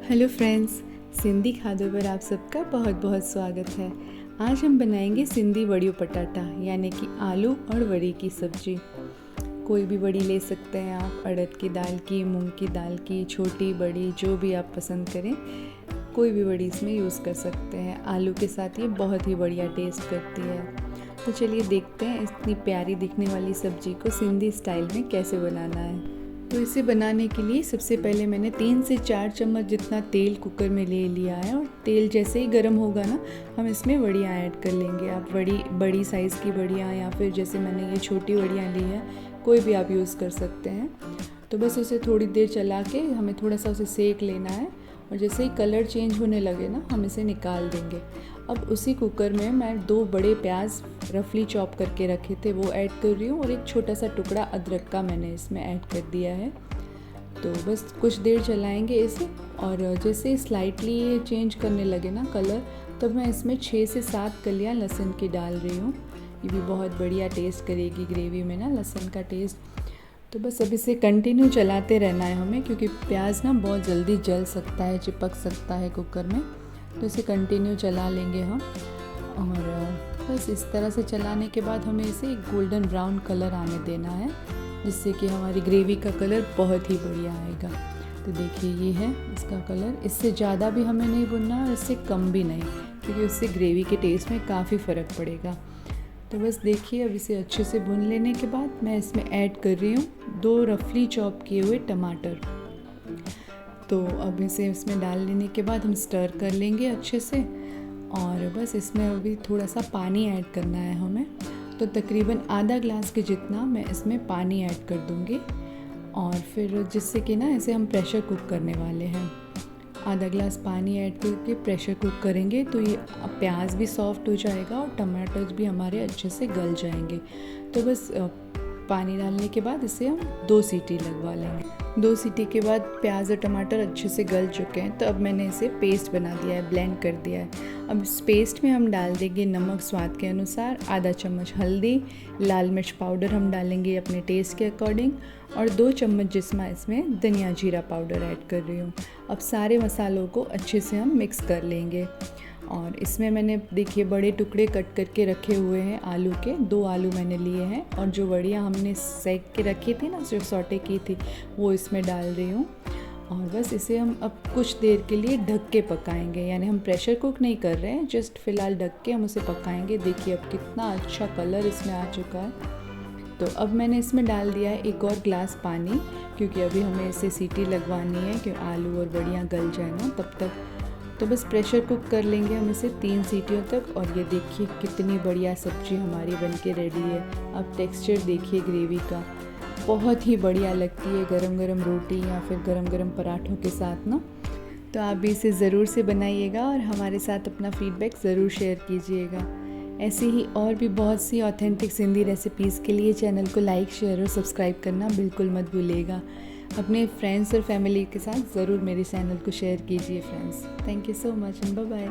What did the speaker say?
Hello friends, Sindhi खादों पर आप सबका बहुत बहुत स्वागत है। आज हम बनाएंगे सिंधी वड़ियों पटाटा यानी कि आलू और वड़ी की सब्जी। कोई भी वड़ी ले सकते हैं आप, अड़द की दाल की, मूंग की दाल की, छोटी बड़ी जो भी आप पसंद करें, कोई भी वड़ी इसमें यूज़ कर सकते हैं। आलू के साथ ये बहुत ही बढ़िया टेस्ट करती है। तो चलिए देखते हैं इतनी प्यारी दिखने वाली सब्जी को सिंधी स्टाइल में कैसे बनाना है। तो इसे बनाने के लिए सबसे पहले मैंने 3 से 4 चम्मच जितना तेल कुकर में ले लिया है और तेल जैसे ही गर्म होगा ना, हम इसमें वड़ियाँ ऐड कर लेंगे। आप बड़ी साइज़ की वड़ियाँ या फिर जैसे मैंने ये छोटी वड़ियाँ ली है, कोई भी आप यूज़ कर सकते हैं। तो बस उसे थोड़ी देर चला के हमें थोड़ा सा उसे सेक लेना है और जैसे ही कलर चेंज होने लगे ना, हम इसे निकाल देंगे। अब उसी कुकर में मैं 2 बड़े प्याज रफली चॉप करके रखे थे वो ऐड कर रही हूँ और एक छोटा सा टुकड़ा अदरक का मैंने इसमें ऐड कर दिया है। तो बस कुछ देर चलाएंगे इसे और जैसे स्लाइटली ये चेंज करने लगे ना कलर, तब मैं इसमें 6 से 7 कलियाँ लहसुन की डाल रही हूँ। ये भी बहुत बढ़िया टेस्ट करेगी ग्रेवी में ना, लहसुन का टेस्ट। तो बस अब इसे कंटिन्यू चलाते रहना है हमें, क्योंकि प्याज ना बहुत जल्दी जल सकता है, चिपक सकता है कुकर में। तो इसे कंटिन्यू चला लेंगे हम और बस इस तरह से चलाने के बाद हमें इसे एक गोल्डन ब्राउन कलर आने देना है, जिससे कि हमारी ग्रेवी का कलर बहुत ही बढ़िया आएगा। तो देखिए ये है इसका कलर। इससे ज़्यादा भी हमें नहीं भुनना और इससे कम भी नहीं, क्योंकि उससे ग्रेवी के टेस्ट में काफ़ी फ़र्क पड़ेगा। तो बस देखिए अब इसे अच्छे से भून लेने के बाद मैं इसमें ऐड कर रही हूँ 2 रफली चॉप किए हुए टमाटर। तो अब इसे इसमें डाल लेने के बाद हम स्टर कर लेंगे अच्छे से और बस इसमें अभी थोड़ा सा पानी ऐड करना है हमें। तो तकरीबन आधा ग्लास के जितना मैं इसमें पानी ऐड कर दूँगी और फिर जिससे कि ना इसे हम प्रेशर कुक करने वाले हैं। आधा ग्लास पानी ऐड करके प्रेशर कुक करेंगे तो ये प्याज भी सॉफ्ट हो जाएगा और टमाटर भी हमारे अच्छे से गल जाएंगे। तो बस पानी डालने के बाद इसे हम 2 सीटी लगवा लेंगे। 2 सीटी के बाद प्याज और टमाटर अच्छे से गल चुके हैं, तो अब मैंने इसे पेस्ट बना दिया है, ब्लेंड कर दिया है। अब इस पेस्ट में हम डाल देंगे नमक स्वाद के अनुसार, आधा चम्मच हल्दी, लाल मिर्च पाउडर हम डालेंगे अपने टेस्ट के अकॉर्डिंग और 2 चम्मच जिसमें इसमें धनिया जीरा पाउडर ऐड कर रही हूँ। अब सारे मसालों को अच्छे से हम मिक्स कर लेंगे और इसमें मैंने देखिए बड़े टुकड़े कट करके रखे हुए हैं आलू के, 2 आलू मैंने लिए हैं और जो वड़ियाँ हमने सेक के रखी थी ना, जो सौटे की थी, वो इसमें डाल रही हूँ। और बस इसे हम अब कुछ देर के लिए ढक के पकाएंगे, यानी हम प्रेशर कुक नहीं कर रहे हैं, जस्ट फ़िलहाल ढक के हम उसे पकाएंगे। देखिए अब कितना अच्छा कलर इसमें आ चुका है। तो अब मैंने इसमें डाल दिया है 1 और ग्लास पानी, क्योंकि अभी हमें इसे सीटी लगवानी है कि आलू और वड़ियाँ गल जाए ना तब तक। तो बस प्रेशर कुक कर लेंगे हम इसे 3 सीटियों तक और ये देखिए कितनी बढ़िया सब्ज़ी हमारी बनके रेडी है। अब टेक्सचर देखिए ग्रेवी का, बहुत ही बढ़िया लगती है गरम गरम रोटी या फिर गरम गरम पराठों के साथ ना। तो आप भी इसे ज़रूर से बनाइएगा और हमारे साथ अपना फीडबैक ज़रूर शेयर कीजिएगा। ऐसी ही और भी बहुत सी ऑथेंटिक सिंधी रेसिपीज़ के लिए चैनल को लाइक, शेयर और सब्सक्राइब करना बिल्कुल मत भूलिएगा। अपने फ्रेंड्स और फैमिली के साथ ज़रूर मेरे चैनल को शेयर कीजिए friends. Thank you so much and bye bye.